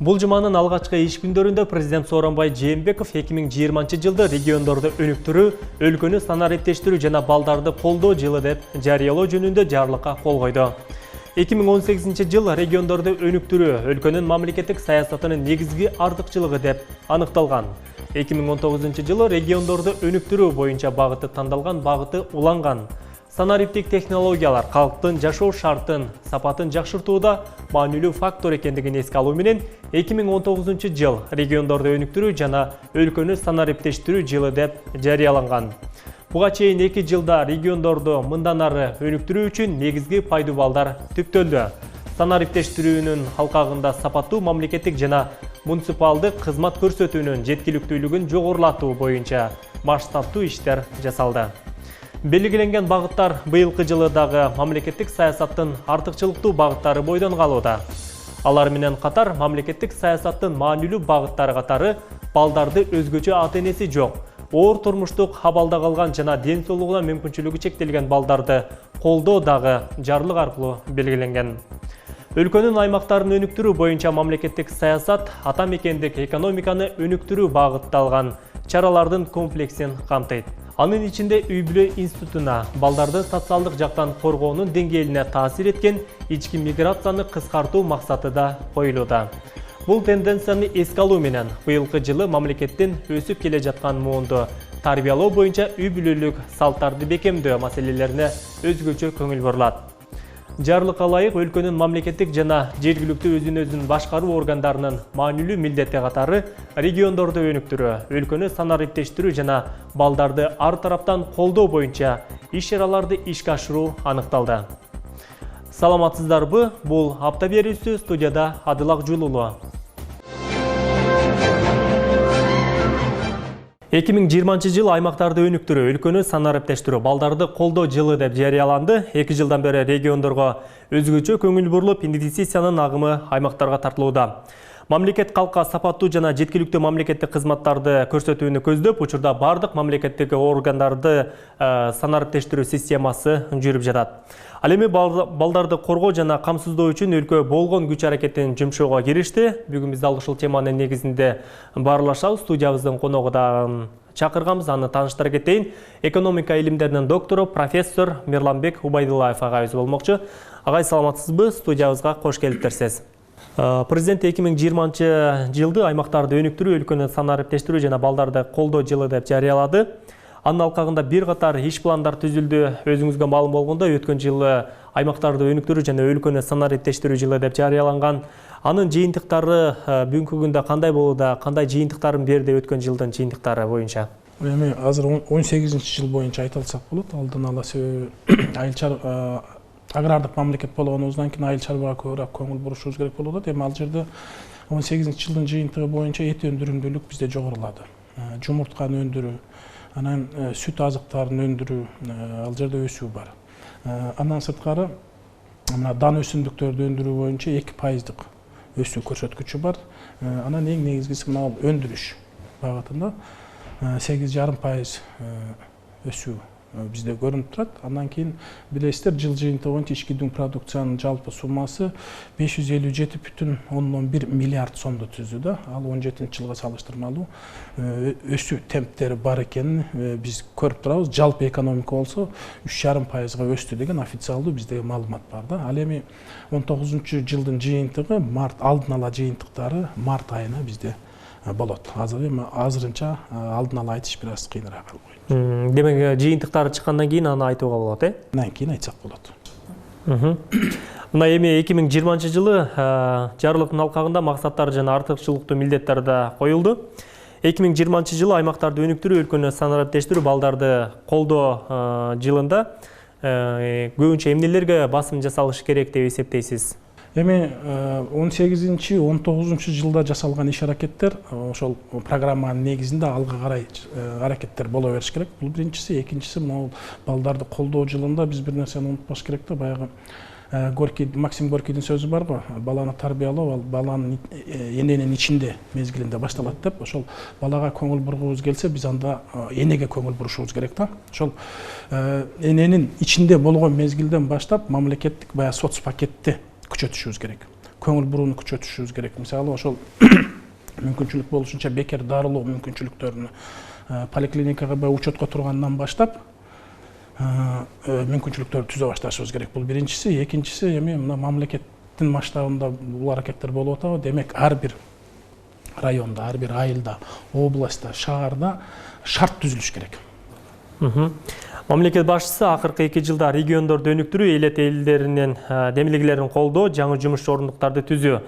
Бул жуманын алгачкы иш күндөрүндө президент Сооронбай Жээнбеков 2020 жылды региондорду өнүктүрүү, өлкөнү санариптештирүү жана балдарды колдоо жылы деп жарыялоо жөнүндө жарлыкка кол койду. 2018 жыл региондорду өнүктүрүү, өлкөнүн мамлекеттик саясатынын негизги артыкчылыгы деп аныкталган. 2019 жылы региондорду өнүктүрүү боюнча багыты тандалган, багыты уланган. Санариптик технологиялар калктын жашоо шартын, сапатын жакшыртууда маанилүү фактор экендигин эске алуу менен 2019 жыл региондорду өнүктүрүү жана өлкөнү санариптештирүү жылы деп жарыяланган. Буга чейин 2 жылда региондорду мындан ары өнүктүрүү үчүн негизги пайдубалдар түптөлдү. Санариптештирүүнүн алкагында сапаттуу мамлекеттик жана муниципалдык кызмат көрсөтүүнүн жеткиликтүүлүгүн жогорулатуу боюнча масштабтуу иштер жасалды. Белгиленген багыттар быйылкы жылы дагы мамлекеттик саясаттын артыкчылыктуу багыттары бойдон калууда. Алар менен катар мамлекеттик саясаттын маанилүү багыттары катары балдарды өзгөчө ата-энеси жок, оор турмуштук абалда калган жана ден соолугуна мүмкүнчүлүгү чектелген балдарды колдоо дагы жарлык аркылуу белгиленген. Өлкөнүн аймактарын өнүктүрүү боюнча мамлекеттик саясат ата мекендик экономиканы өнүктүрүү багытталган чаралардын комплексин камтыйт. Анын ичинде үй-бүлө институтуна, балдарды социалдык жактан коргоонун деңгээлине таасир эткен ички миграцияны кыскартуу максаты да коюлууда. Бул тенденцияны эске алуу менен быйылкы жылы мамлекеттин өсүп келе жаткан муунду тарбиялоо боюнча үй-бүлөлүк салттарды бекемдөө маселелерине өзгөчө көңүл бурулат. Жарлыкка ылайык өлкөнүн мамлекеттик жана жергиликтүү өзүн башкаруу органдарынын маанилүү милдети катары региондорду өнүктүрүү, өлкөнү санариптештирүү жана балдарды ар тараптан колдоо боюнча иш-чараларды ишке ашыруу аныкталды. Саламатсыздарбы? Бул апта берүүсү, студияда Адыл Акжулулу. 2020 жыл аймактарды өнүктүрүү, өлкөнү санариптештирүү, балдарды колдоо жылы деп жарыяланды. 2 жылдан бери региондорго өзгөчө көңүл бурулуп, инвестициянын агымы аймактарга тартылууда. Мамлекет калкка сапаттуу жана жеткиликтүү мамлекеттик кызматтарды көрсөтүүнү көздөп, учурда бардык мамлекеттик органдарды санариптештирүү системасы жүрүп жатат. Ал эми балдарды коргоо жана камсыздоо үчүн өлкө болгон күч аракетин жумшоого киришти. Бүгүн биз дал ушул теманын негизинде баарлашабыз. Студиябыздын коногу да чакырганбыз, аны тааныштыра кетейин. Экономика илимдеринин доктору, профессор Мирланбек Убайдуллаев агайыбыз болмокчу. Агай, саламатсызбы? Студиябызга кош келиптерсиз. Президент 2020 жылды аймактарды өнүктүрүү, өлкөнү санариптештирүү жана балдарды колдоо жылы деп жарыялады. Анын алкагында бир катар иш пландар түзүлдү. Өзүңүзгө маалым болгондой, өткөн жылы аймактарды өнүктүрүү жана өлкөнү санариптештирүү жылы деп жарыяланган. Анын жыйынтыктары бүгүнкү күндө кандай болууда, кандай жыйынтыктарын берди өткөн жылдын жыйынтыктары боюнча? Эми азыр 18-жыл боюнча айта алсак болот. Алдын ала себеби агрардык мамлекет болгонубуздан кийин айыл чарбага көбүрөөк көңүл бурушубуз керек болуп атат. Эми ал жерде 18-жылдын жыйынтыгы боюнча эт өндүрүмдүүлүк бизде жогорулады. Жумуртканы өндүрүү, анан сүт азыктарын өндүрүү, ал жерде өсүү бар. Андан сырткары мына дан өсүмдүктөрдү өндүрүү боюнча 2%дык өсүү көрсөткүчү бар. Анан эң негизгиси мына өндүрүш багытында 8,5% өсүү бизде көрүнүп турат. Андан кийин билесиздер, жыл жыйынтыгы боюнча ички дүң продукциянын жалпы суммасы 557,1 миллиард сомду түздү да. Ал 17-жылга салыштырмалуу өсүү темптери бар экенин биз көрүп турабыз. Жалпы экономика болсо 3,5%га өстү деген официалдуу биздеги маалымат бар да. Ал эми 19-жылдын жыйынтыгы алдын ала жыйынтыктары март айына бизде болот. Азырынча алдын ала айтыш бир аз кыйыныраак алып коюйт. Демек, жыйынтыктары чыккандан кийин аны айтууга болот, Андан кийин айтсак болот. Мына эми 2020 жылы жарлыктын алкагында максаттар жана артыкчылыктуу милдеттер да коюлду. 2020 жылы аймактарды өнүктүрүү, өлкөнү санариптештирүү, балдарды колдоо жылында көбүнчө эмнелерге басым жасалышы керек деп эсептейсиз? Эми 18-19 жылда жасалган иш аракеттер ошол программанын негизинде алга карай аракеттер боло бериш керек. Бул биринчиси, экинчиси могул балдарды колдоо жылында биз бир нерсени унутпаш керек да. Баягы Максим Горькийдин сөзү барбы? Баланы тарбиялоо ал баланын эненин ичинде мезгилинде башталат деп. Ошол балага көңүл бургубуз келсе, биз анда энеге көңүл бурушубуз керек да. Ошол эненин ичинде болгон мезгилден баштап мамлекеттик баягы соц пакетти күчөтүшүбүз керек. көңүл бурууну күчөтүшүбүз керек. Мисалы ошол мүмкүнчүлүк болушунча бекер дарылоо мүмкүнчүлүктөрүнү поликлиникага учетко тургандан баштап мүмкүнчүлүктөрдү түзө башташыбыз керек. Бул биринчиси. Экинчиси эми мына мамлекеттин масштабында бул аракеттер болуп атабы. Демек ар бир районда, ар бир айылда, областта, шаарда шарт түзүлүш керек. Мамлекет башчысы акыркы 2 жылда региондорду өнүктүрүү, элет элдеринин демилгелерин колдоо, жаңы жумуш ордуктарды түзүү,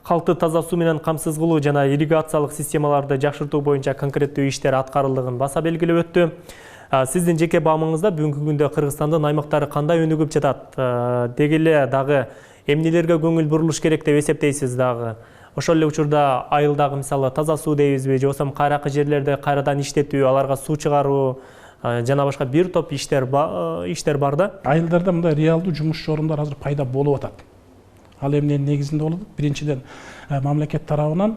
калкты таза суу менен камсыз кылуу жана ирригациялык системаларды жакшыртуу боюнча конкреттүү иштер аткарылдыгын баса белгилеп өттү. Сиздин жеке баамыңызда бүгүнкү күндө Кыргызстандын аймактары кандай өнүгүп жатат? Деги эле дагы эмнелерге көңүл бурулуш керек деп эсептейсиз дагы? Ошол эле учурда айылдагы мисалы таза суу дейбизби, же болбосо кайракы жерлерде кайрадан иштетүү, аларга суу чыгаруу жана башка бир топ иштер бар да. Айылдарда мындай реалдуу жумуш орундар азыр пайда болуп атат. Ал эмненин негизинде болот? Биринчиден мамлекет тарабынан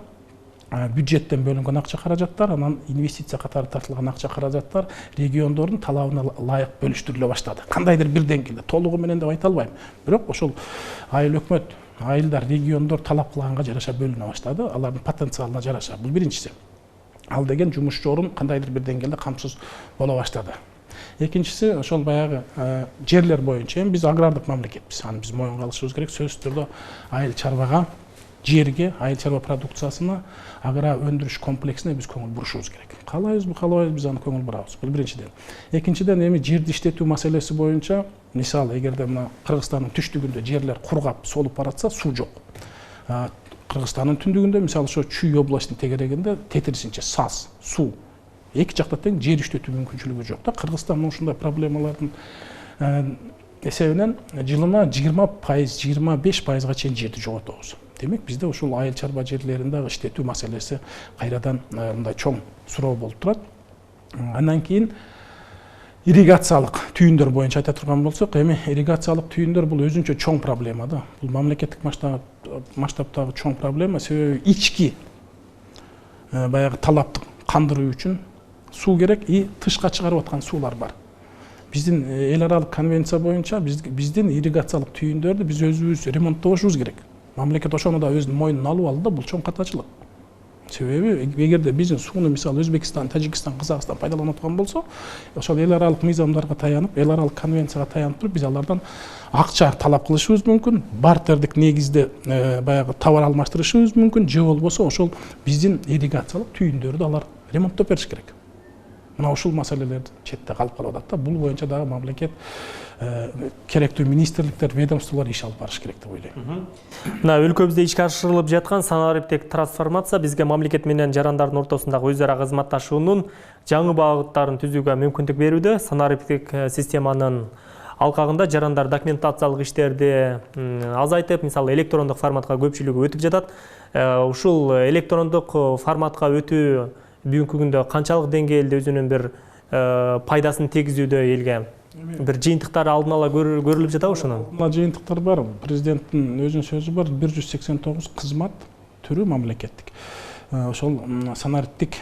бюджеттен бөлүнгөн акча каражаттар, анан инвестиция катары тартылган акча каражаттар региондордун талабына ылайык бөлүштүрүлө баштады. Кандайдыр бир деңгээлде, толугу менен деп айта албайм. Бирок ошол айыл өкмөт, айылдар, региондор талап кылганга жараша бөлүнө баштады, алардын потенциалына жараша. Бул биринчиси. Ал деген жумушчу орун кандайдыр бир деңгээлде камсыз боло баштады. Экинчиси ошол баягы жерлер боюнча эми биз агрардык мамлекетпиз. Аны биз моюнга алышыбыз керек. Сөзсүз түрдө айыл чарбага, жерге, айыл чарба продукциясына, агро өндүрүш комплексине биз көңүл бурушубуз керек. Каалайбызбы, каалабайбызбы, биз аны көңүл бурабыз. Бул биринчиден. Экинчиден эми жерди иштетүү маселеси боюнча, мисалы эгерде мына Кыргызстандын түштүгүндө жерлер кургап, солуп баратса, суу жок. Кыргызстандын түндүгүндө, мисалы ошо Чүй областынын тегерегинде тетирисинче саз, суу, эки жакта тең жер иштетүү мүмкүнчүлүгү жок да. Кыргызстан ушундай проблемалардын эсебинен жылына 20%, 25%га чейин жерди жоготобуз. Демек бизде ушул айыл чарба жерлеринде иштетүү маселеси кайрадан мындай чоң суроо болуп турат. Андан кийин ирригациялык түйүндөр боюнча айта турган болсок, эми ирригациялык түйүндөр бул өзүнчө чоң проблема да. Бул мамлекеттик масштабтагы чоң проблема, себеби ички баягы талапты кандыруу үчүн суу керек и тышка чыгарып аткан суулар бар. Биздин эл аралык конвенция боюнча биздин ирригациялык түйүндөрдү биз өзүбүз ремонттошубуз керек. Мамлекет ошону да өзүнүн мойнуна алып алды да, бул чоң катачылык. Себеби эгерде биздин сууну мисалы Өзбекстан, Тажикстан, Казакстан пайдаланып аткан болсо, ошол эл аралык мыйзамдарга таянып, эл аралык конвенцияга таянып туруп биз алардан акча талап кылышыбыз мүмкүн, бартердик негизде баягы товар алмаштырышыбыз мүмкүн, же болбосо ошол биздин ирригациялык түйүндөрдү алар ремонттоп бериш керек. Мына ушул маселелер четте калып калып атат да. Бул боюнча дагы мамлекет керектүү министрликтер, ведомстволор иш алып барыш керек деп ойлойм. Мына өлкөбүздө ишке ашырылып жаткан санариптик трансформация бизге мамлекет менен жарандардын ортосундагы өз ара кызматташуунун жаңы багыттарын түзүүгө мүмкүндүк берүүдө. Санариптик системанын алкагында жарандар документациялык иштерди азайтып, мисалы электрондук форматка көпчүлүгү өтүп жатат. Ушул электрондук форматка өтүү бүгүнкү күндө канчалык деңгээлде өзүнүн бир пайдасын тийгизүүдө элге бир жыйынтыктары алдын ала көрүлүп жатабы ошонун? Жыйынтыктар бар. Президенттин өзүнүн сөзү бар, 189 кызмат түрү мамлекеттик ошол санариптик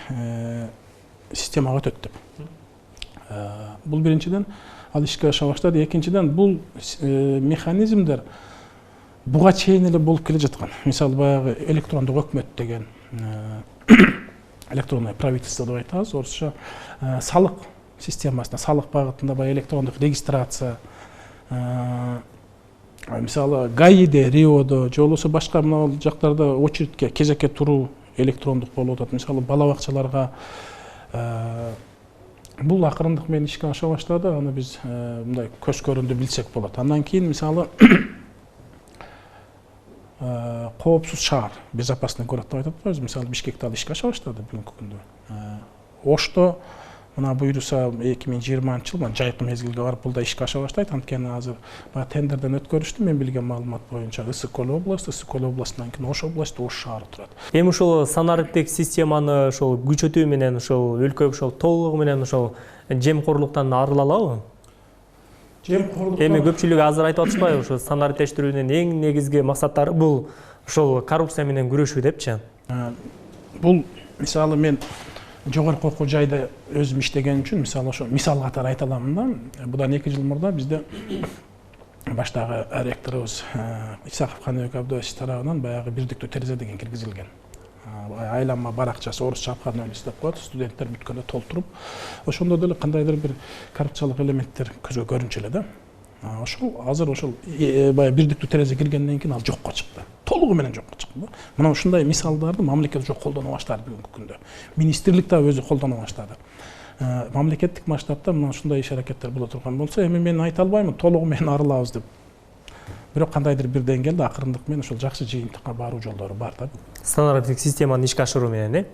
системага өтөт деп. Бул биринчиден ал ишке аша баштады. Экинчиден бул механизмдер буга чейин эле болуп келе жаткан. Мисалы баягы электрондук өкмөт деген, электронное правительство деп айтабыз, орусча салык системасына, салык багытында баягы электрондук регистрация, мисалы ГАИде, РИОдо, же болбосо башка мына жактарда очередке, кезекке туруу электрондук болуп атат. Мисалы бала бакчаларга бул акырындык менен ишке аша баштады. Аны биз мындай көз көрүндү билсек болот. Андан кийин мисалы коопсуз шаар, безопасный город деп айтып атпайбызбы? Мисалы Бишкекте ал ишке аша баштады бүгүнкү күндө. Ошто мына буюрса 2020 жыл жайкы мезгилге барып бул да ишке аша баштайт. Анткени азыр баягы тендерден өткөрүштү, мен билген маалымат боюнча Ысык Көл областынан кийин Ош областы, Ош шаары турат. Эми ушул санариптик системаны ошол күчөтүү менен ошол өлкө ошол толугу менен ошол жемкорлуктан арыла алабы? Эми көпчүлүк азыр айтып атышпайбы, ошо санариптештирүүнүн эң негизги максаттары бул ошол коррупция менен күрөшүү депчи. Бул мисалы мен жогорку окуу жайда өзүм иштеген үчүн мисалы ошо мисал катары айта аламын да. Будан 2 жыл мурда бизде баштагы ректорубуз Исаков Каныбек Абдович тарабынан баягы бирдиктүү терезе деген киргизилген. Айланма баракчасы орусча Апхановлис деп коет, студенттер бүткөндө толтуруп, ошондо деле кандайдыр бир коррупциялык элементтер көзгө көрүнчү эле да. Ошол азыр ошол баягы бирдиктүү терезе киргенден кийин ал жокко чыкты. Толугу менен жокко чыкты. Мына ушундай мисалдарды мамлекет жок колдоно баштады бүгүнкү күндө. Министрлик да өзү колдоно баштады. Мамлекеттик масштабта мына ушундай иш-аракеттер боло турган болсо, эми мен айта албаймын толугу менен арылабыз деп. Бирок кандайдыр бир деңгээлде акырындык менен ошол жакшы жыйынтыкка баруу жолдору бар да. Стандарттык системаны ишке ашыруу менен,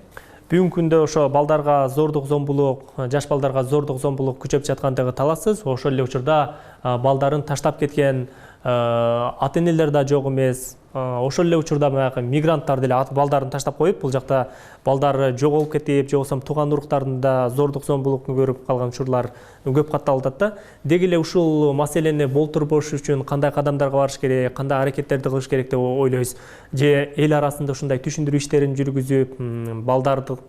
бүгүнкү күндө ошо балдарга зордук зомбулук, жаш балдарга зордук зомбулук күчөп жаткандыгы талашсыз. Ошол эле учурда балдарын таштап кеткен ата-энелер да жок эмес. Ошол эле учурда баягы мигранттар деле балдарын таштап коюп, бул жакта балдары жоголуп кетип, же болбосо тууган уруктарын да зордук зомбулукту көрүп калган учурлар көп катталып атат да. Деги эле ушул маселени болтурбош үчүн кандай кадамдарга барыш керек, кандай аракеттерди кылыш керек деп ойлойсуз? Же эл арасында ушундай түшүндүрүү иштерин жүргүзүп, балдарды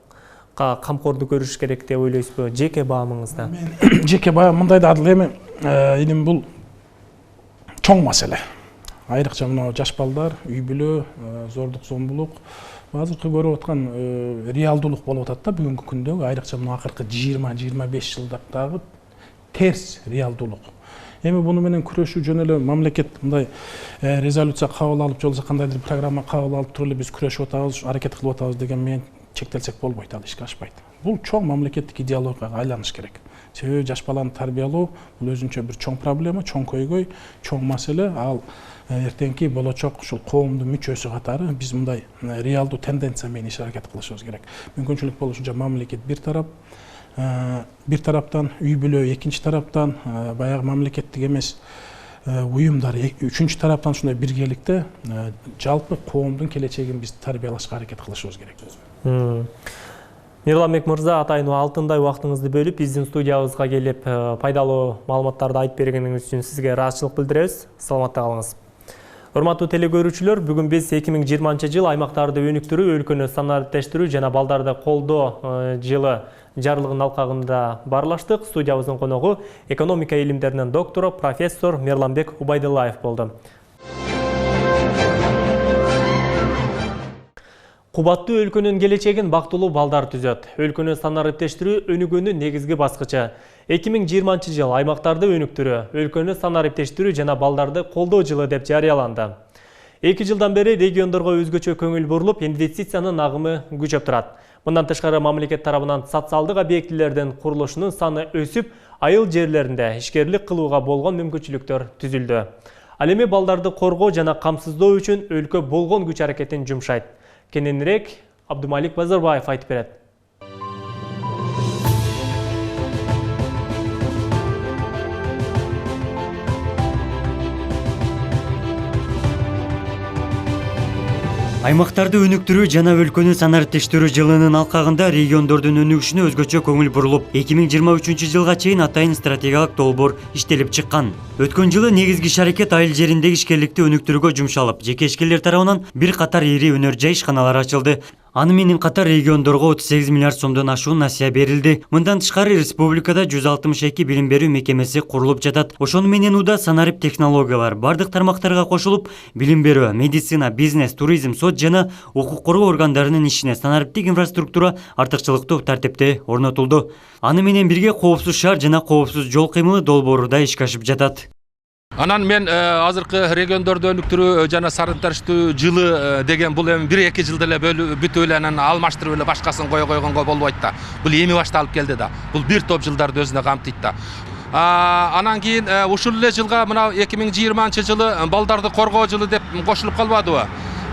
камкордук көрүш керек деп ойлойсузбу? Жеке баамыңызда. Мен жеке баам мындай да эми илим бул чоң маселе. Айрыкча мына жаш балдар, үй бүлө, зордук зомбулук азыркы көрүп аткан реалдуулук болуп атат да бүгүнкү күндөгү, айрыкча мына акыркы 20-25 жылдактагы терс реалдуулук. Эми буну менен күрөшүү жөн эле мамлекет мындай резолюция кабыл алып, же болбосо кандайдыр программа кабыл алып туруп эле биз күрөшүп атабыз, аракет кылып атабыз деген менен чектелсек болбойт, ал ишке ашпайт. Бул чоң мамлекеттик идеологияга айланыш керек. Себеби жаш баланы тарбиялоо бул өзүнчө бир чоң проблема, чоң көйгөй, чоң маселе. Ал эртеңки болочок ушул коомдун мүчөсү катары биз мындай реалдуу тенденция менен иш-аракет кылышыбыз керек. Мүмкүнчүлүк болушунча мамлекет бир тараптан, үй бүлө экинчи тараптан, баягы мамлекеттик эмес уюмдар үчүнчү тараптан ушундай биргеликте жалпы коомдун келечегин биз тарбиялашка аракет кылышыбыз керек. Мирламбек мырза, атайын алтындай убактыңызды бөлүп, биздин студиябызга келип, пайдалуу маалыматтарды айтып бергениңиз үчүн сизге ыраазычылык билдиребиз. Саламатта калыңыз. Урматтуу телекөрүүчүлөр, бүгүн биз 2020 жыл аймактарды өнүктүрүү, өлкөнү санариптештирүү жана балдарды колдоо жылы жарлыгынын алкагында барлаштык. Студиябыздын коногу экономика илимдеринин доктору, профессор Мирламбек Убайдыллаев болду. Кубаттуу өлкөнүн келечегин бактылуу балдар түзөт. Өлкөнү санариптештирүү өнүгүүнүн негизги баскычы. 2020 жыл аймактарды өнүктүрүү, өлкөнү санариптештирүү жана балдарды колдоо жылы деп жарыяланды. 2 жылдан бери региондорго өзгөчө көңүл бурулуп, инвестициянын агымы күчөп турат. Мындан тышкары мамлекет тарабынан социалдык объектилердин курулушунун саны өсүп, айыл жерлеринде ишкерлик кылууга болгон мүмкүнчүлүктөр түзүлдү. Ал эми балдарды коргоо жана камсыздоо үчүн өлкө болгон күч аракетин жумшайт. Кененирээк Абдумалик Базарбаев айтып берет. Аймактарды өнүктүрүү жана өлкөнү санариптештирүү жылынын алкагында региондордун өнүгүшүнө өзгөчө көңүл бурулуп, 2023 жылга чейин атайын стратегиялык долбоор иштелип чыккан. Өткөн жылы негизги иш-аракет айыл жериндеги ишкерликти өнүктүрүүгө жумшалып, жеке ишкерлер тарабынан бир катар ири өнөр жай ишканалар ачылды. Аны менен катар региондорго 38 миллиард сомдон ашуун насыя берилди. Мындан тышкары республикада 162 билим берүү мекемеси курулуп жатат. Ошону менен уда санарип технологиялар бардык тармактарга кошулуп, билим берүү, медицина, бизнес, туризм, сот жана укук коргоо органдарынын ишине санариптик инфраструктура артыкчылыктуу тартипте орнотулду. Аны менен бирге коопсуз шаар жана коопсуз жол кыймылы долбоору да ишке ашып жатат. Анан мен азыркы региондорду өнүктүрүү жана санариптештирүү жылы деген бул эми 1-2 жылда эле бүтүп эле анан алмаштырып эле башкасын койгонго болбойт да. Бул эми башталып келди да. Бул бир топ жылдарды өзүнө камтыйт да. Анан кийин ушул эле жылга мына 2020 жылы балдарды коргоо жылы деп кошулуп калбадыбы?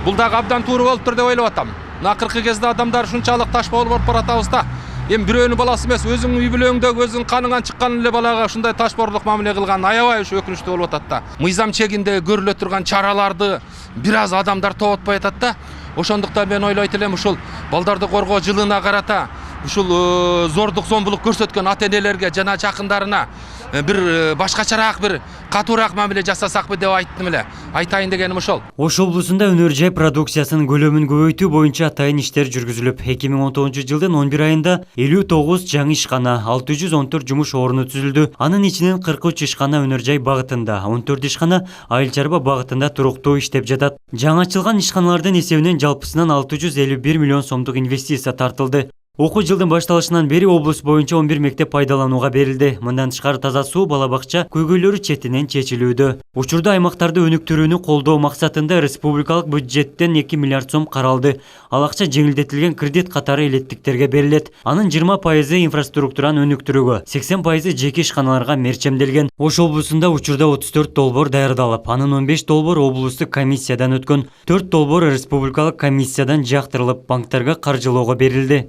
Бул дагы абдан туура болуптур деп ойлоп атам. Акыркы кезде адамдар ушунчалык таш болуп баратабыз да. Эми бирөөнүн баласы эмес, өзүңдүн үй бүлөңдөгү өзүң каныңан чыккан эле балага ушундай ташборлук мамиле кылган аябай ушу өкүнүчтүү болуп атат да. Мыйзам чегинде көрүлө турган чараларды бир аз адамдар тоотпой атат да. Ошондуктан мен ойлойт элем ушул балдарды коргоо жылына карата ушул зордук зомбулук көрсөткөн ата-энелерге жана жакындарына бир башкачараак бир катуураак мамиле жасасакпы деп айттым эле. Айтайын дегеним ошол. Ош облусунда өнөр жай продукциясынын көлөмүн көбөйтүү боюнча атайын иштер жүргүзүлүп, 2019 жылдын 11 айында 59 жаңы ишкана, 614 жумуш орну түзүлдү. Анын ичинен 43 ишкана өнөр жай багытында, 14 ишкана айыл чарба багытында туруктуу иштеп жатат. Жаңы ачылган ишканалардын эсебинен жалпысынан 651 миллион сомдук инвестиция тартылды. Окуу жылдын башталышынан бери облус боюнча 11 мектеп пайдаланууга берилди. Мындан тышкары таза суу, бала бакча көйгөйлөрү четинен чечилүүдө. Учурда аймактарды өнүктүрүүнү колдоо максатында республикалык бюджеттен 2 миллиард сом каралды. Ал акча жеңилдетилген кредит катары элеттиктерге берилет. Анын 20% инфраструктураны өнүктүрүүгө, 80% жеке ишканаларга мерчемделген. Ош облусунда учурда 34 долбоор даярдалып, анын 15 долбоор облустук комиссиядан өткөн, 4 долбоор республикалык комиссиядан жактырылып, банктарга каржылоого берилди.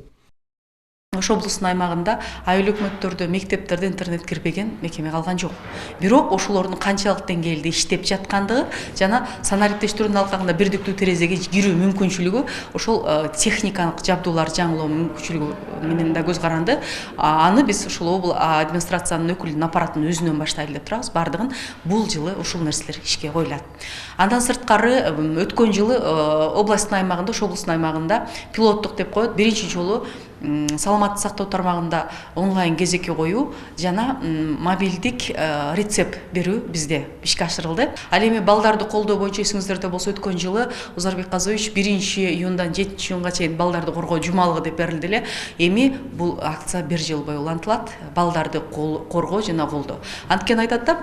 Ош облусунун аймагында айыл өкмөттөрдө мектептерде интернет кирбеген мекеме калган жок. Бирок ошолордун канчалык деңгээлде иштеп жаткандыгы жана санариптештирүүнүн алкагында бирдиктүү терезеге кирүү мүмкүнчүлүгү ошол техникалык жабдуулар жаңылоо мүмкүнчүлүгү менен да көз каранды. Аны биз ушул администрациянын өкүлүнүн аппаратынын өзүнөн баштайлы деп турабыз. Бардыгын бул жылы ушул нерселер ишке коюлат. Андан сырткары өткөн жылы областтын аймагында, Ош облусунун аймагында пилоттук деп коет. Биринчи жолу саламаттык сактоо тармагында онлайн кезекке коюу жана мобилдик рецепт берүү бизде ишке ашырылды. Ал эми балдарды колдоо боюнча эсиңиздерде болсо өткөн жылы Узарбек Казович 1-июндан 7-июнга чейин балдарды коргоо жумалыгы деп берилди эле. Эми бул акция 1 жыл бою улантылат. Балдарды коргоо жана колдоо. Анткени айтат да,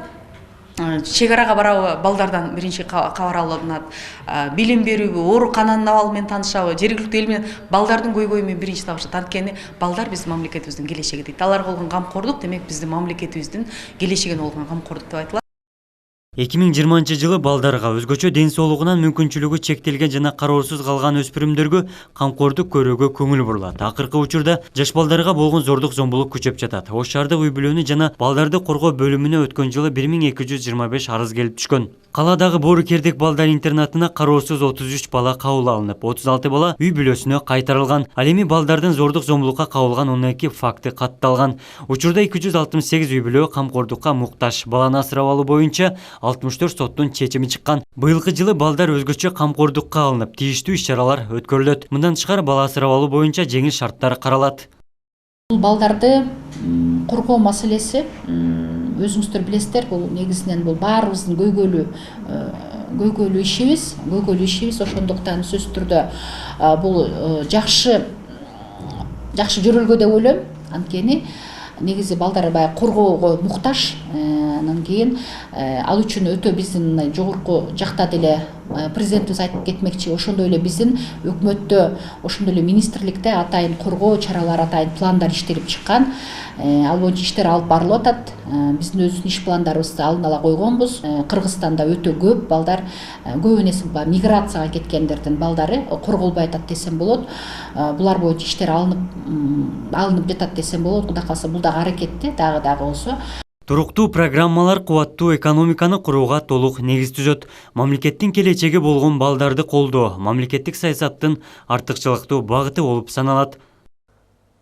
чегарага барабы, балдардан биринчи кабар алынат, билим берүүбү, оорукананын абалы менен таанышабы, жергиликтүү эл менен балдардын көйгөйү менен биринчи табышат. Анткени балдар биздин мамлекетибиздин келечеги дейт. Аларга болгон камкордук демек биздин мамлекетибиздин келечегине болгон камкордук деп айтылат. 2020 жылы балдарга, өзгөчө ден соолугунан мүмкүнчүлүгү чектелген жана кароосуз калган өспүрүмдөргө камкордук көрүүгө көңүл бурулат. Акыркы учурда жаш балдарга болгон зордук зомбулук күчөп жатат. Ош шаардык үй бүлөнү жана балдарды коргоо бөлүмүнө өткөн жылы 1225 арыз келип түшкөн. Каладагы Бору Кердек балдар интернатына кароосуз 33 бала кабыл алынып, 36 бала үй бүлөсүнө кайтарылган. Ал эми балдардын зордук зомбулукка кабылган 12 факты катталган. Учурда 268 үй бүлө камкордукка муктаж. Баланы асырап алуу боюнча 64 соттун чечими чыккан. Быйылкы жылы балдар өзгөчө камкордукка алынып, тийиштүү иш-чаралар өткөрүлөт. Мындан тышкары бала асырап алуу боюнча жеңил шарттар каралат. Бул балдарды коргоо маселеси өзүңүздөр билесиздер, бул негизинен бул баарыбыздын көйгөйлүү ишибиз. Ошондуктан сөзсүз түрдө бул жакшы жөрөлгө деп ойлойм. Анткени негизи балдар баягы коргоого муктаж. Анан кийин ал үчүн өтө биздин жогорку жакта деле президентибиз айтып кетмекчи, ошондой эле биздин өкмөттө, ошондой эле министрликте атайын коргоо чаралары, атайын пландар иштелип чыккан. Ал боюнча иштер алып барылып атат. Биздин өзүбүздүн иш пландарыбызды алдын ала койгонбуз. Кыргызстанда өтө көп балдар, көбүнесе миграцияга кеткендердин балдары корголбой атат десем болот. Булар боюнча иштер алынып жатат десем болот. Кудай кааласа бул дагы аракетте, дагы болсо. Туруктуу программалар кубаттуу экономиканы курууга толук негиз түзөт. Мамлекеттин келечеги болгон балдарды колдоо мамлекеттик саясаттын артыкчылыктуу багыты болуп саналат.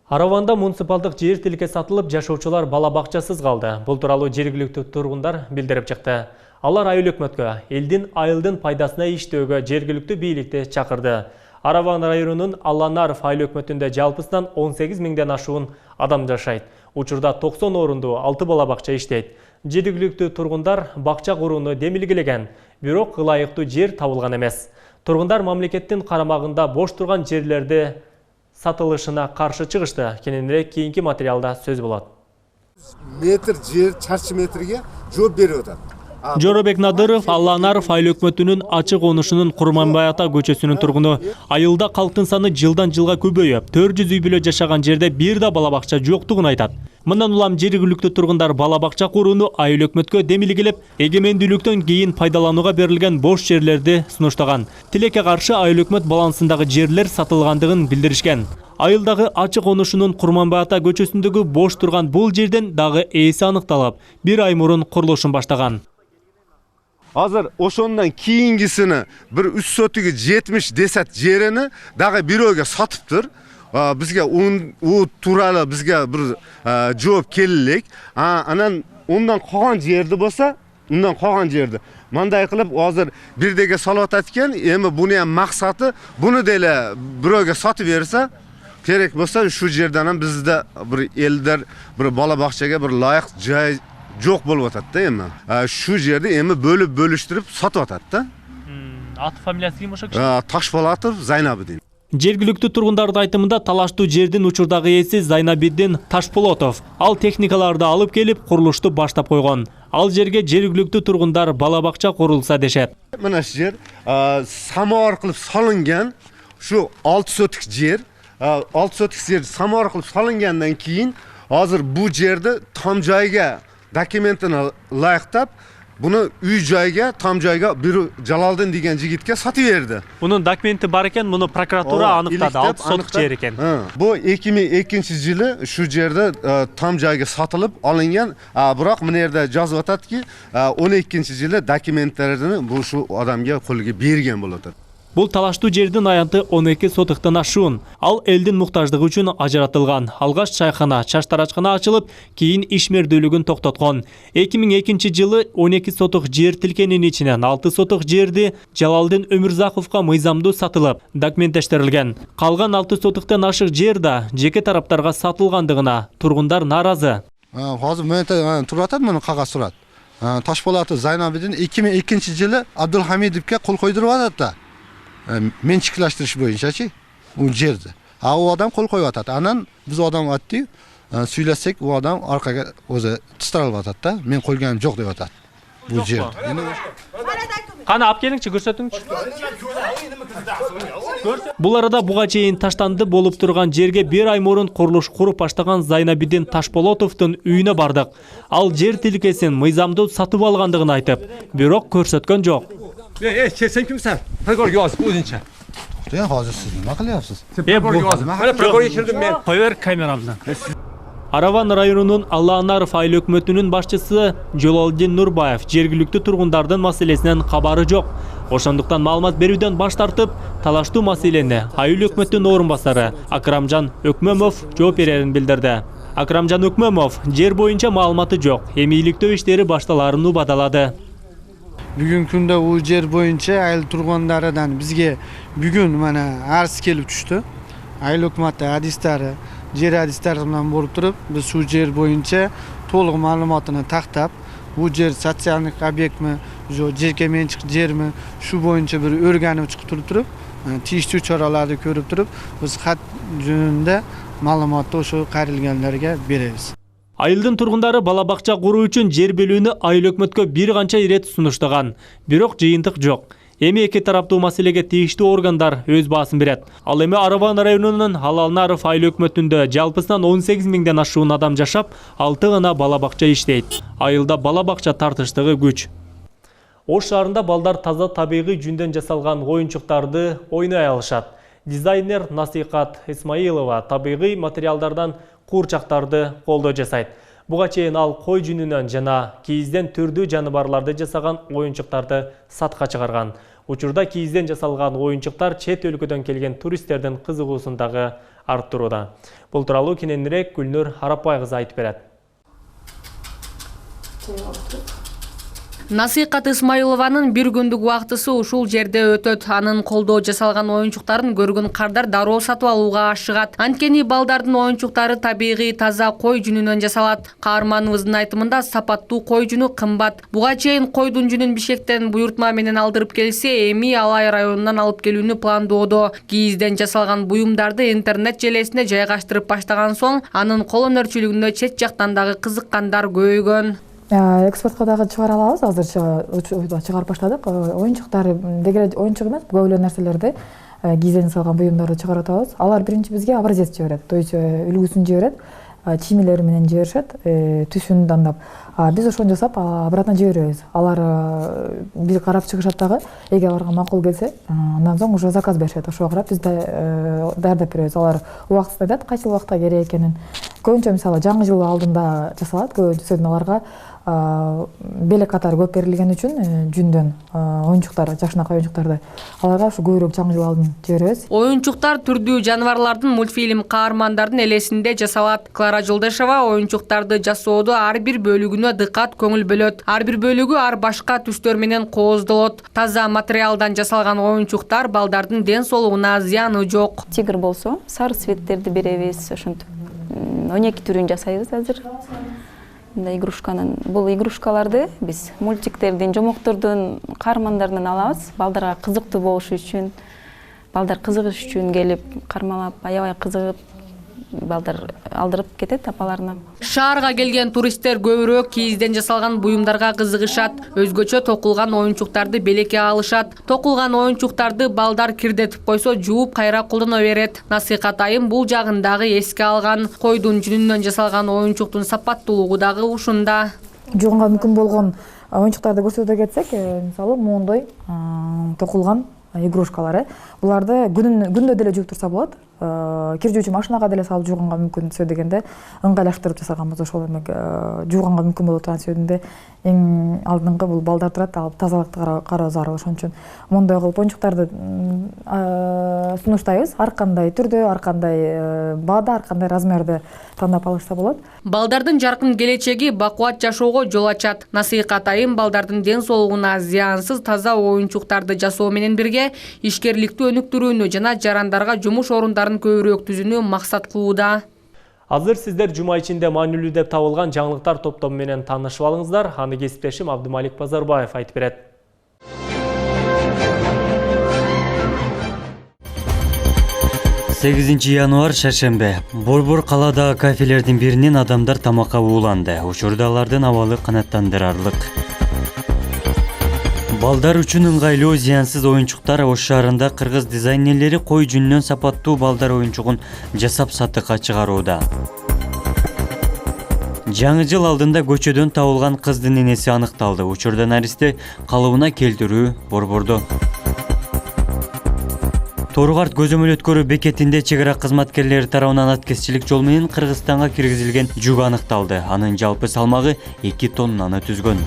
Араванда муниципалдык жер тилке сатылып, жашоочулар бала бакчасыз калды. Бул тууралуу жергиликтүү тургундар билдирип чыкты. Алар айыл өкмөткө элдин айылдын пайдасына иштөөгө жергиликтүү бийликти чакырды. Араван районунун Алланаров айыл өкмөтүндө жалпысынан 18 миңден ашуун адам жашайт. Учурда 90 орунду 6 бала бакча иштейт. Жергиликтүү тургундар бакча курууну демилгелеген, бирок ылайыктуу жер табылган эмес. Тургундар мамлекеттин карамагында бош турган жерлерди сатылышына каршы чыгышты. Кененирээк кийинки материалда сөз болот. Метр жер чарчы метрге жооп берип атат. Жоробек Надыров Алланаров айыл өкмөтүнүн ачык онушунун Курманбай ата көчөсүнүн тургуну. Айылда калктын саны жылдан жылга көбөйүп, 400 үй бүлө жашаган жерде бир да бала бакча жоктугун айтат. Мындан улам жергиликтүү тургундар бала бакча курууну айыл өкмөткө демилгелеп, эгемендүүлүктөн кийин пайдаланууга берилген бош жерлерди сунуштаган. Тилекке каршы айыл өкмөт балансындагы жерлер сатылгандыгын билдиришкен. Айылдагы ачык онушунун Курманбай ата көчөсүндөгү бош турган бул жерден дагы ээси аныкталып, 1 ай мурун курулушун баштаган. Азыр ошондон кийингисини бир 3 сотуга 70 десет жерини дагы бирөөгө сатыптыр. bizga u turali bizga bir javob keldik. Anan undan qolgan yerda bo'lsa, undan qolgan yerda manday qilib hozir birdega salatatgan, endi buni ham maqsadi buni deyla birovga sotib bersa, kerak bo'lsa shu yerdan ham bizda bir eldir, bir bola bog'chaga bir loyiq joy yo'q bo'lib o'tadi-da endi. Shu yerda endi bo'lib bo'lishtirib sotib o'tadi-da. Аты фамилиясы ким ошо киши? Ташполатов Зайнабидин. Жергиликтүү тургундардын айтымында талаштуу жердин учурдагы ээси Зайнабидин Ташполотов ал техникаларды алып келип курулушту баштап койгон. Ал жерге жергиликтүү тургундар бала бакча курулса дешет. Mana shu yer samor qilib solingan, shu 6 sotik yer, 6 sotik yer samor qilib solingandan keyin hozir bu yerda tam joyga dokumentini loyiqlab, buni uy joyga, tam joyga bir Jaloliddin degan yigitga sotib berdi. Bunun dokumenti бар ekan, buni prokuratura aniqladi, 6 sotik yer ekan. Bu 2002-yili shu yerda tam joyga sotilib olingan, biroq bu yerda yozib o'tadiki, 12-yili dokumentlarini bu shu odamga qo'liga bergan bo'ladi. Бул талаштуу жердин аянты 12 сотыктан ашуун. Ал элдин муктаждыгы үчүн ажыратылган. Алгаш чайхана, чаштарачкана ачылып, кийин ишмердүүлүгүн токтоткон. 2002-жылы 12 сотык жер тилкенин ичинен 6 сотык жерди Жалалдин Өмүрзаковго мыйзамдуу сатылып, документтештирилген. Калган 6 сотыктан ашык жер да жеке тараптарга сатылгандыгына тургундар нааразы. Hozir men turib atadi, meni qog'oz turadi. Tashpolatov Zaynabidin 2002-yili Abdulhamidovga qo'l qo'ydirib atadi. Menchiklashtirish bo'yicha-chi, u yerda. U odam qo'l qo'yib atadi. Anan biz odam atdik, suylasak u odam orqaga o'zi tistarib atadi-da. Men qo'yganim yo'q deb atadi. Bu yerda. Qani olib kelingchi, ko'rsatыңchi. Бул арада буга чейин таштанды болуп турган жерге 1 ай мурун курулуш куруп баштаган Зайнабидин Ташполотовдун үйүнө бардык. Ал жер тилкесин мыйзамдуу сатып алгандыгын айтып, бирок көрсөткөн жок. Sen kimsen? Prokuror yaz bu özünçe. Ya hozir siz nima qilyapsiz? Prokuror yaz. Mana prokuror geçirdim ben. Koyver kameramdan. Араван районунун Алланаров айыл өкмөтүнүн башчысы Жололдин Нурбаев жергиликтүү тургундардын маселесинен кабары жок. Ошондуктан маалымат берүүдөн баш тартып, талаштуу маселени айыл өкмөтүнүн орун басары Акрамжан Өкмөмов жооп берерин билдирди. Акрамжан Өкмөмов жер боюнча маалыматы жок, эмийликтөө иштери башталарын убадалады. Бүгүнкү күндө у жер боюнча айыл тургундарынан бизге бүгүн мана арыз келип түштү. Айыл өкмөтү адистери, жер адистери менен болуп туруп, биз шу жер боюнча толук маалыматыны тактап, бул жер социалдык объектми, же жеке менчик жерми, шу боюнча бир өргөнүп чыгып туруп, тийиштүү чараларды көрүп туруп, биз кат жөнүндө маалыматты ошо кайрылгандарга беребиз. Айылдын тургундары бала бакча куруу үчүн жер бөлүүнү айыл өкмөткө бир канча ирет сунуштаган, бирок жыйынтык жок. Эми эки тараптуу маселеге тийиштүү органдар өз баасын берет. Ал эми Араван районунун Алалнаров айыл өкмөтүндө жалпысынан 18 миңден ашуун адам жашап, 6 гана бала бакча иштейт. Айылда бала бакча тартыштыгы күч. Ош шаарында балдар таза табигый жүндөн жасалган оюнчуктарды ойной алышат. Дизайнер Насикат Исмаилова табигый материалдардан куурчактарды колдоо жасайт. Буга чейин ал кой жүнүнөн жана кийизден түрдүү жаныбарларды жасаган оюнчуктарды сатка чыгарган. Учурда кийизден жасалган оюнчуктар чет өлкөдөн келген туристтердин кызыгуусун дагы арттырууда. Бул тууралуу кененирээк Гүлнур Арапбай кызы айтып берет. Насикат Исмаилованын бир күндүк убактысы ушул жерде өтөт. Анын колдоо жасалган оюнчуктарын көргөн кардар дароо сатып алууга ашыгат. Анткени балдардын оюнчуктары табигый таза кой жүнүнөн жасалат. Каарманыбыздын айтымында сапаттуу кой жүнү кымбат. Буга чейин койдун жүнүн Бишкектен буйртма менен алдырып келсе, эми Алай районунан алып келүүнү пландоодо. Кийизден жасалган буюмдарды интернет желесине жайгаштырып баштаган соң, анын кол өнөрчүлүгүнө чет жактан дагы кызыккандар көбөйгөн. Экспортко дагы чыгара алабыз, азырча чыгарып баштадык. Оюнчуктар деги оюнчук эмес, көп эле нерселерди, кийизден жасалган буюмдарды чыгарып атабыз. Алар биринчи бизге образец жиберет, то есть үлгүсүн жиберет, чиймелери менен жиберишет, түсүн тандап. Биз ошону жасап, обратно жиберебиз. Алар бир карап чыгышат дагы, эгер аларга макул келсе, андан соң уже заказ беришет. Ошого карап биз даярдап беребиз. Алар убактысын айтат, кайсыл убакта керек экенин. Көбүнчө мисалы жаңы жыл алдында жасалат, көбүнчөсүн аларга белек катары көп берилген үчүн жүндөн оюнчуктар, жакшынакай оюнчуктарды аларга ушу көбүрөөк жаңы жыл алдын жиберебиз. Оюнчуктар түрдүү жаныбарлардын мультфильм каармандардын элесинде жасалат. Клара Жолдашева оюнчуктарды жасоодо ар бир бөлүгүнө дыккат көңүл бөлөт. Ар бир бөлүгү ар башка түстөр менен кооздолот. Таза материалдан жасалган оюнчуктар балдардын ден соолугуна зыяны жок. Тигр болсо сары цветтерди беребиз, ошентип 12 түрүн жасайбыз азыр. Бул игрушкаларды биз мультиктердин, жомоктордун, каармандарынан алабыз. Балдарга кызыктуу болушу үчүн, балдар кызыгыш үчүн келип, кармалап, аябай кызыгып, балдар алдырып кетет апаларына. Шаарга келген туристтер көбүрөөк кийизден жасалган буюмдарга кызыгышат. Өзгөчө токулган оюнчуктарды белекке алышат. Токулган оюнчуктарды балдар кирдетип койсо, жууп кайра колдоно берет. Насыйкат айым бул жагын дагы эске алган. Койдун жүнүнөн жасалган оюнчуктун сапаттуулугу дагы ушунда. Жууганга мүмкүн болгон оюнчуктарды көрсөтө кетсек, мисалы моондой токулган игрушкалар, буларды күндө деле жууп турса болот. Кир жуучу машинага деле салып жууганга мүмкүн түсө дегенде ыңгайлаштырып жасаганбыз. Ошол эме жууганга мүмкүн боло турган сөйдүндө эң алдыңкы бул балдар турат, алып тазалыкты кароо зарыл. Ошон үчүн мондой кылып оюнчуктарды сунуштайбыз. Ар кандай түрдө, ар кандай баада, ар кандай размерде тандап алышса болот. Балдардын жаркын келечеги бакубат жашоого жол ачат. Насыйкат айым балдардын ден соолугуна зыянсыз таза оюнчуктарды жасоо менен бирге ишкерликти өнүктүрүүнү жана жарандарга жумуш орундарын көбүрөөк түзүүнү максат кылууда. Азыр сиздер жума ичинде маанилүү деп табылган жаңылыктар топтому менен таанышып алыңыздар. Аны кесиптешим Абдымалик Базарбаев айтып берет. 8 январ шаршембе. Борбор каладагы кафелердин биринен адамдар тамакка ууланды. Учурда алардын абалы канааттандырарлык. Балдар үчүн ыңгайлуу зыянсыз оюнчуктар Ош шаарында кыргыз дизайнерлери кой жүнүнөн сапаттуу балдар оюнчугун жасап сатыкка чыгарууда. Жаңы жыл алдында көчөдөн табылган кыздын энеси аныкталды. Учурда наристе калыбына келтирүү борбордо. Торугарт көзөмөл өткөрүү бекетинде чек ара кызматкерлери тарабынан аткезчилик жол менен Кыргызстанга киргизилген жүк аныкталды. Анын жалпы салмагы 2 тоннаны түзгөн.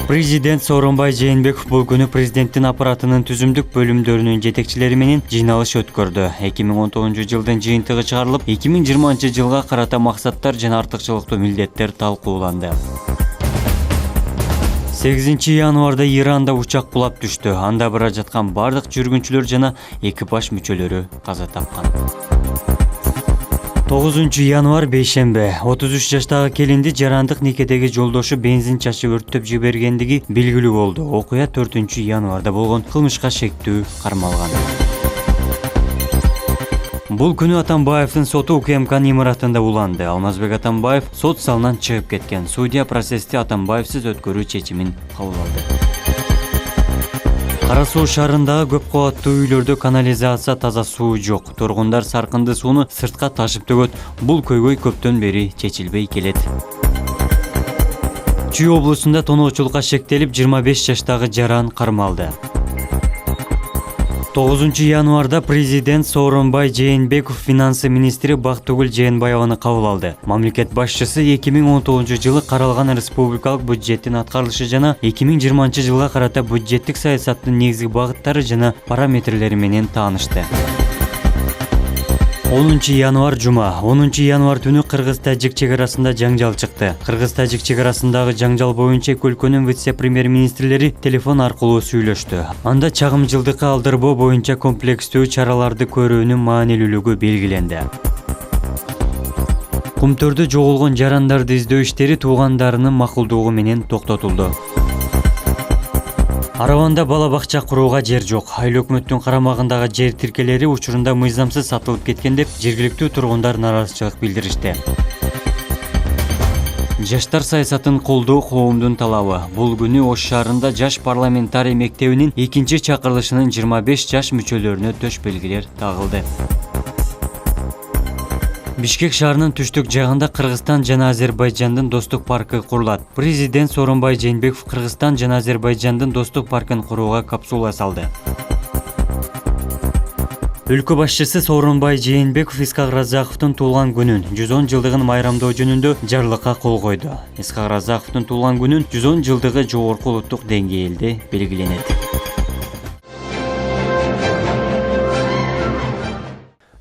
Президент Сооронбай Жээнбеков бул күнү президенттин аппаратынын түзүмдүк бөлүмдөрүнүн жетекчилери менен жыйналыш өткөрдү. 2019 жылдын жыйынтыгы чыгарылып, 2020 жылга карата максаттар жана артыкчылыктуу милдеттер талкууланды. 8 январда Иранда учак кулап түштү. Анда бара жаткан бардык жүргүнчүлөр жана экипаж мүчөлөрү каза тапкан. 9 январ бейшембе. 33 жаштагы келинди жарандык никедеги жолдошу бензин чачып өрттөп жибергендиги белгилүү болду. Окуя 4 январда болгон кылмышка шектүү кармалган. Бул күнү Атамбаевдин соту УКМКнын имаратында уланды. Алмазбек Атамбаев сот залынан чыгып кеткен. Судья процессти Атамбаевсиз өткөрүү чечимин кабыл алды. Кара Суу шаарындагы көп кабаттуу үйлөрдө канализация таза суу жок. Тургундар саркынды сууну сыртка ташып төгөт. Бул көйгөй көптөн бери чечилбей келет. Чүй облусунда тоноочулукка шектелип 25 жаштагы жаран кармалды. 9 январда президент Сооронбай Жээнбеков финансы министри Бактыгүл Жээнбаеваны кабыл алды. Мамлекет башчысы 2019 жылы каралган республикалык бюджеттин аткарылышы жана 2020 жылга карата бюджеттик саясаттын негизги багыттары жана параметрлери менен таанышты. 10 январ жума. 10 январ түнү Кыргыз-Тажик чек арасында жаңжал чыкты. Кыргыз-Тажик чек арасындагы жаңжал боюнча эки өлкөнүн вице-премьер-министрлери телефон аркылуу сүйлөштү. Анда чагымчылдыкка алдырбоо боюнча комплекстүү чараларды көрүүнүн маанилүүлүгү белгиленди. Кумтөрдө жоголгон жарандарды издөө иштери туугандарынын макулдугу менен токтотулду. Араванда бала бакча курууга жер жок. Айыл өкмөттүн карамагындагы жер тиркелери учурунда мыйзамсыз сатылып кеткен деп жергиликтүү тургундар нааразычылык билдиришти. Жаштар саясатын колдоо коомдун талабы. Бул күнү Ош шаарында жаш парламентарий мектебинин 2-чи чакырылышынын 25 жаш мүчөлөрүнө төш белгилер тагылды. Бишкек шаарынын түштүк жагында Кыргызстан жана Азербайжандын достук паркы курулат. Президент Сооронбай Жээнбеков Кыргызстан жана Азербайжандын достук паркын курууга капсула салды. Өлкө башчысы Сооронбай Жээнбеков Исхак Разаковдун туулган күнүн 110 жылдыгын майрамдоо жөнүндө жарлыкка кол койду. Исхак Разаковдун туулган күнүн 110 жылдыгы жогорку улуттук деңгээлде белгиленет.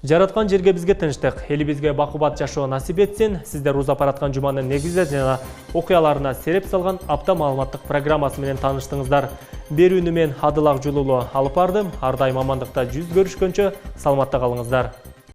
Жараткан жерге бизге тынчтык, элибизге бакубат жашоо насип этсин. Сиздер узап бараткан жуманын негизи жана окуяларына сереп салган апта маалыматтык программасы менен тааныштыңыздар. Берүүнү мен Адыл Акжулулу алып бардым. Ар дайым амандыкта жүз көрүшкөнчө саламатта калыңыздар.